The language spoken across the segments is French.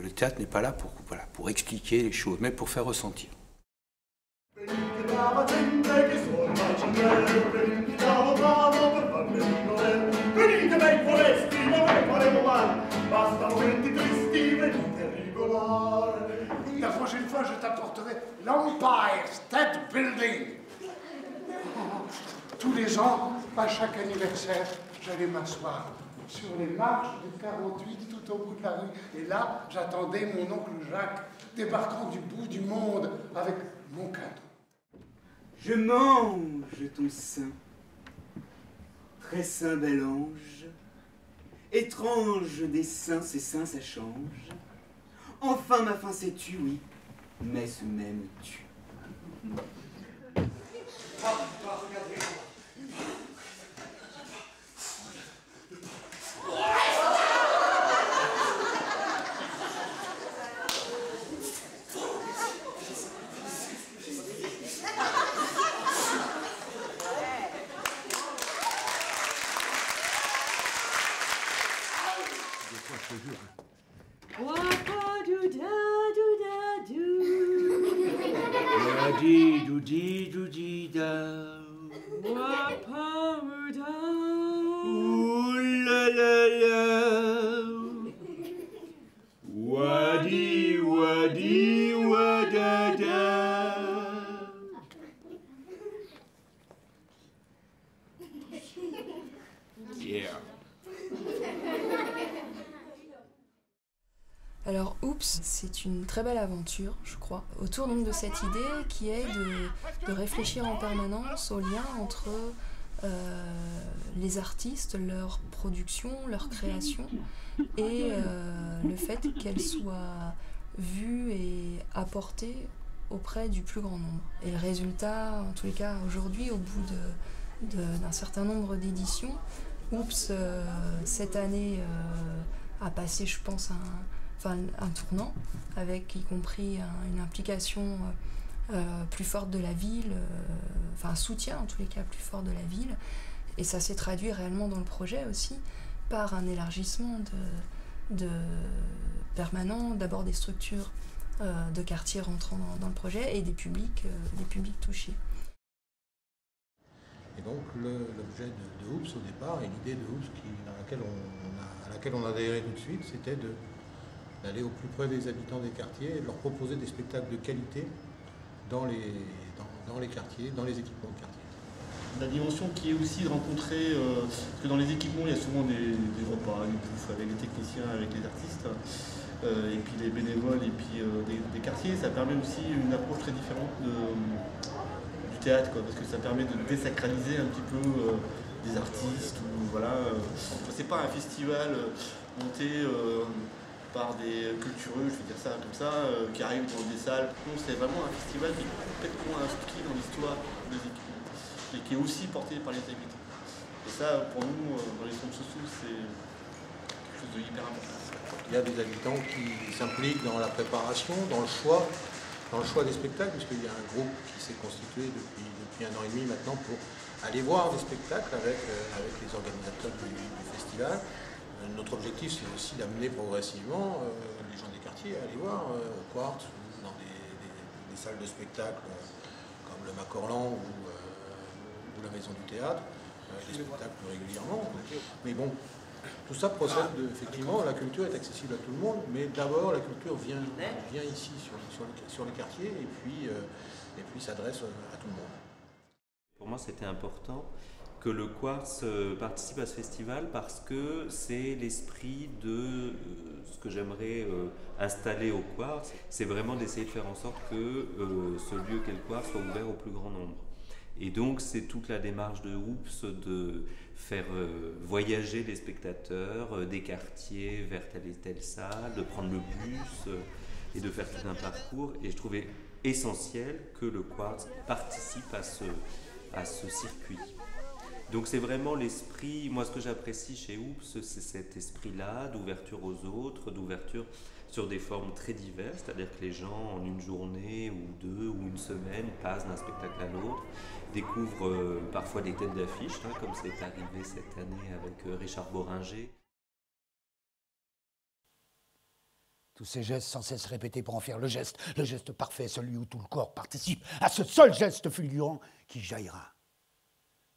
le théâtre n'est pas là pour expliquer les choses, mais pour faire ressentir. La prochaine fois, je t'apporterai l'Empire State Building. Tous les ans, à chaque anniversaire, j'allais m'asseoir sur les marches du 48 tout au bout de la rue. Et là, j'attendais mon oncle Jacques débarquant du bout du monde avec mon cadeau. Je mange ton sein, très saint bel ange, étrange des saints, ces saints ça change. Enfin ma fin c'est tu, oui, mais ce même tu. Alors Oups, c'est une très belle aventure, je crois, autour donc de cette idée qui est de réfléchir en permanence au lien entre les artistes, leur production, leur création, et le fait qu'elles soient vues et apportées auprès du plus grand nombre. Et le résultat, en tous les cas aujourd'hui, au bout d'un certain nombre d'éditions, Oups, cette année, a passé, je pense, un tournant, avec y compris une implication plus forte de la ville, un soutien en tous les cas plus fort de la ville, et ça s'est traduit réellement dans le projet aussi par un élargissement de permanent, d'abord des structures de quartier rentrant dans le projet et des publics touchés. Et donc l'objet de Oups au départ, et l'idée de Oups à laquelle on a adhéré tout de suite, c'était d'aller au plus près des habitants des quartiers et de leur proposer des spectacles de qualité dans les quartiers, dans les équipements de quartier. La dimension qui est aussi de rencontrer, parce que dans les équipements il y a souvent des repas, des bouffes avec les techniciens, avec les artistes, et puis les bénévoles, et puis des quartiers, ça permet aussi une approche très différente du théâtre, parce que ça permet de désacraliser un petit peu des artistes, ou voilà. C'est pas un festival monté par des cultureux, je vais dire ça comme ça, qui arrivent dans des salles. Non, c'est vraiment un festival qui est complètement inscrit dans l'histoire des équipements et qui est aussi porté par les habitants. Et ça, pour nous, dans les centres sociaux, c'est quelque chose de hyper important. Il y a des habitants qui s'impliquent dans la préparation, dans le choix des spectacles, puisqu'il y a un groupe qui s'est constitué depuis 1 an et demi maintenant pour aller voir des spectacles avec les organisateurs du festival. Notre objectif, c'est aussi d'amener progressivement les gens des quartiers à aller voir au Quartz ou dans des salles de spectacle comme le Macorlan ou la Maison du Théâtre, des spectacles plus régulièrement. Mais bon, tout ça procède effectivement, la culture est accessible à tout le monde, mais d'abord la culture vient ici sur les quartiers et puis s'adresse à tout le monde. Pour moi, c'était important que le Quartz participe à ce festival parce que c'est l'esprit de ce que j'aimerais installer au Quartz. C'est vraiment d'essayer de faire en sorte que ce lieu qu'est le Quartz soit ouvert au plus grand nombre. Et donc c'est toute la démarche de Oups de faire voyager les spectateurs des quartiers vers telle et telle salle, de prendre le bus et de faire tout un parcours. Et je trouvais essentiel que le Quartz participe à ce circuit. Donc c'est vraiment l'esprit, moi ce que j'apprécie chez Oups, c'est cet esprit-là d'ouverture aux autres, d'ouverture sur des formes très diverses, c'est-à-dire que les gens en une journée ou 2 ou une semaine passent d'un spectacle à l'autre, découvrent parfois des têtes d'affiche, comme c'est arrivé cette année avec Richard Boringer. Tous ces gestes sans cesse répétés pour en faire le geste parfait, celui où tout le corps participe à ce seul geste fulgurant qui jaillira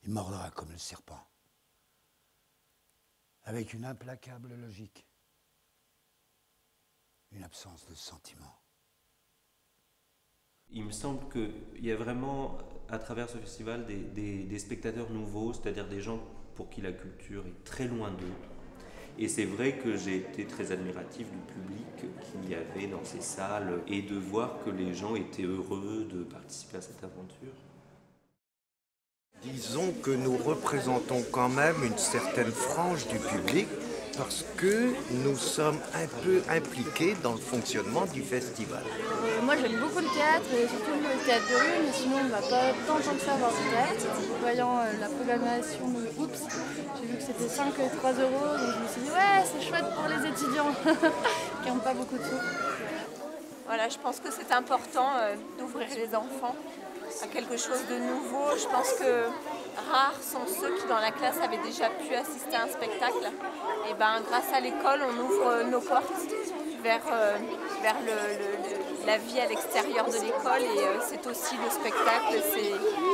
et mordra comme le serpent, avec une implacable logique, une absence de sentiment. Il me semble qu'il y a vraiment, à travers ce festival, des spectateurs nouveaux, c'est-à-dire des gens pour qui la culture est très loin d'eux. Et c'est vrai que j'ai été très admiratif du public qu'il y avait dans ces salles et de voir que les gens étaient heureux de participer à cette aventure. Disons que nous représentons quand même une certaine frange du public parce que nous sommes un peu impliqués dans le fonctionnement du festival. Moi j'aime beaucoup le théâtre et surtout le théâtre de rue, mais sinon on ne va pas tant que ça voir du théâtre. En voyant la programmation de Oups, j'ai vu que c'était 5 et 3 €, donc je me suis dit ouais c'est chouette pour les étudiants qui n'ont pas beaucoup de sous. Voilà, je pense que c'est important d'ouvrir les enfants à quelque chose de nouveau. Je pense que rares sont ceux qui dans la classe avaient déjà pu assister à un spectacle. Et ben grâce à l'école, on ouvre nos portes vers la vie à l'extérieur de l'école et c'est aussi le spectacle, c'est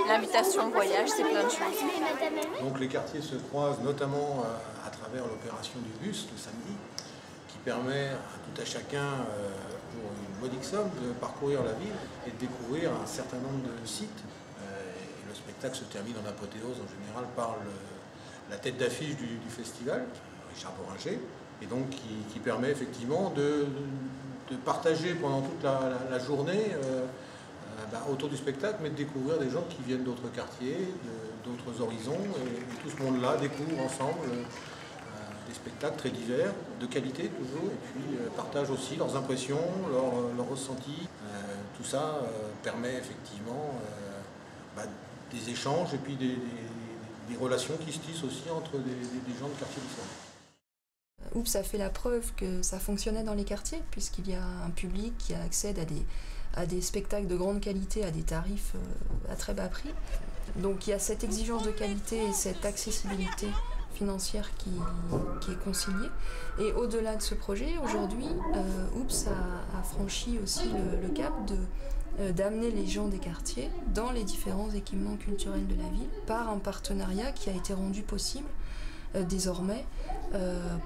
l'invitation au voyage, c'est plein de choses. Donc les quartiers se croisent notamment à travers l'opération du bus le samedi qui permet à tout à chacun pour une modique somme de parcourir la ville et de découvrir un certain nombre de sites. Et le spectacle se termine en apothéose en général par la tête d'affiche du festival, Richard Bohringer, et donc qui permet effectivement de partager pendant toute la journée autour du spectacle, mais de découvrir des gens qui viennent d'autres quartiers, d'autres horizons, et tout ce monde-là découvre ensemble des spectacles très divers, de qualité toujours, et puis partagent aussi leurs impressions, leurs ressentis. Tout ça permet effectivement des échanges et puis des relations qui se tissent aussi entre des gens de quartiers différents. Oups a fait la preuve que ça fonctionnait dans les quartiers, puisqu'il y a un public qui accède à des spectacles de grande qualité à des tarifs à très bas prix. Donc il y a cette exigence de qualité et cette accessibilité financière qui est conciliée. Et au-delà de ce projet, aujourd'hui, Oups a franchi aussi le cap d'amener les gens des quartiers dans les différents équipements culturels de la ville par un partenariat qui a été rendu possible désormais,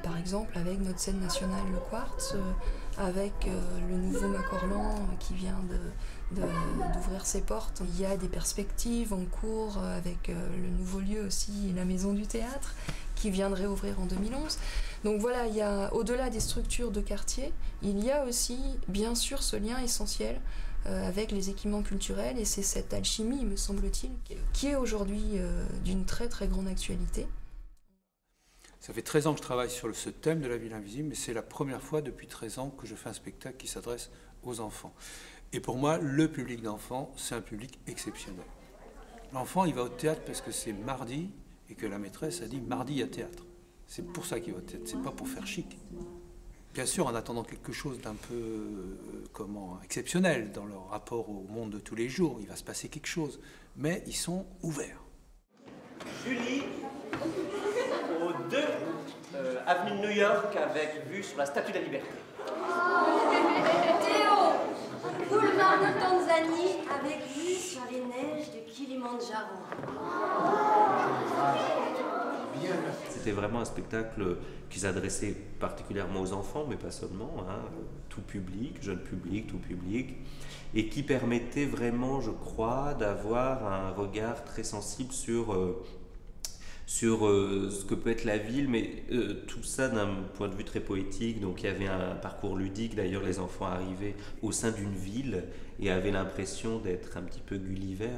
par exemple avec notre scène nationale Le Quartz, avec le nouveau Macorlan qui vient d'ouvrir ses portes. Il y a des perspectives en cours avec le nouveau lieu aussi, la Maison du Théâtre, qui vient de réouvrir en 2011. Donc voilà, il y a, au-delà des structures de quartier, il y a aussi bien sûr ce lien essentiel avec les équipements culturels, et c'est cette alchimie, me semble-t-il, qui est aujourd'hui d'une très très grande actualité. Ça fait 13 ans que je travaille sur ce thème de la ville invisible, mais c'est la première fois depuis 13 ans que je fais un spectacle qui s'adresse aux enfants. Et pour moi, le public d'enfants, c'est un public exceptionnel. L'enfant, il va au théâtre parce que c'est mardi et que la maîtresse a dit mardi il y a théâtre. C'est pour ça qu'il va au théâtre, c'est pas pour faire chic. Bien sûr, en attendant quelque chose d'un peu exceptionnel dans leur rapport au monde de tous les jours, il va se passer quelque chose, mais ils sont ouverts. Julie, au 2 avenue de New York avec vue sur la Statue de la Liberté. Théo, boulevard de Tanzanie avec vue sur les neiges de Kilimandjaro. C'était vraiment un spectacle qui s'adressait particulièrement aux enfants, mais pas seulement, tout public, jeune public, tout public, et qui permettait vraiment, je crois, d'avoir un regard très sensible sur ce que peut être la ville, mais tout ça d'un point de vue très poétique. Donc il y avait un parcours ludique, d'ailleurs les enfants arrivaient au sein d'une ville et avaient l'impression d'être un petit peu Gulliver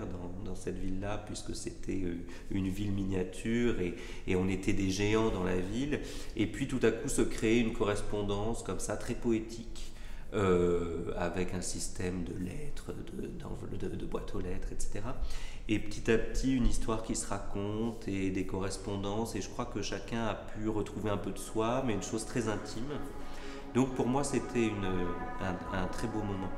dans cette ville-là, puisque c'était une ville miniature et on était des géants dans la ville. Et puis tout à coup se créait une correspondance comme ça, très poétique, avec un système de lettres, de boîtes aux lettres, etc. Et petit à petit, une histoire qui se raconte et des correspondances. Et je crois que chacun a pu retrouver un peu de soi, mais une chose très intime. Donc pour moi, c'était un très beau moment.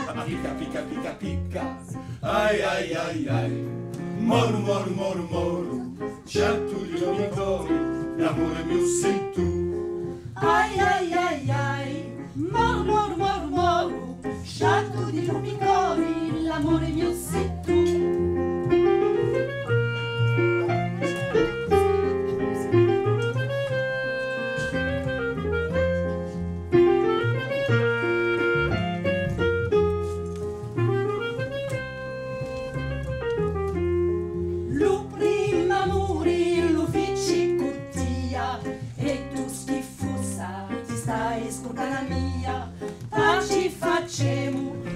Pica, pica, pica, pica. Ai, ai, ai, ai. Moro, moro, moro, moro. Chato di dormitori, l'amore mio sei tu. Ai, ai, ai, ai. Moro, moro, moro, moro. Chato di dormitori, l'amore mio sei tu.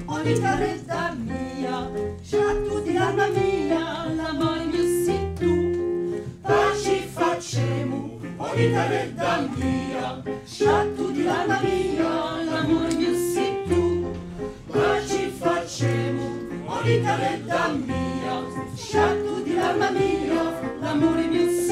Ogni caretta mia, sciatto di l'arma mia, l'amore mio sei tu. Paci facciamo, ogni caretta mia, sciatto di l'arma mia, l'amore mio sei tu. Paci facciamo, ogni caretta mia, sciatto di l'arma mia, l'amore mio sei tu.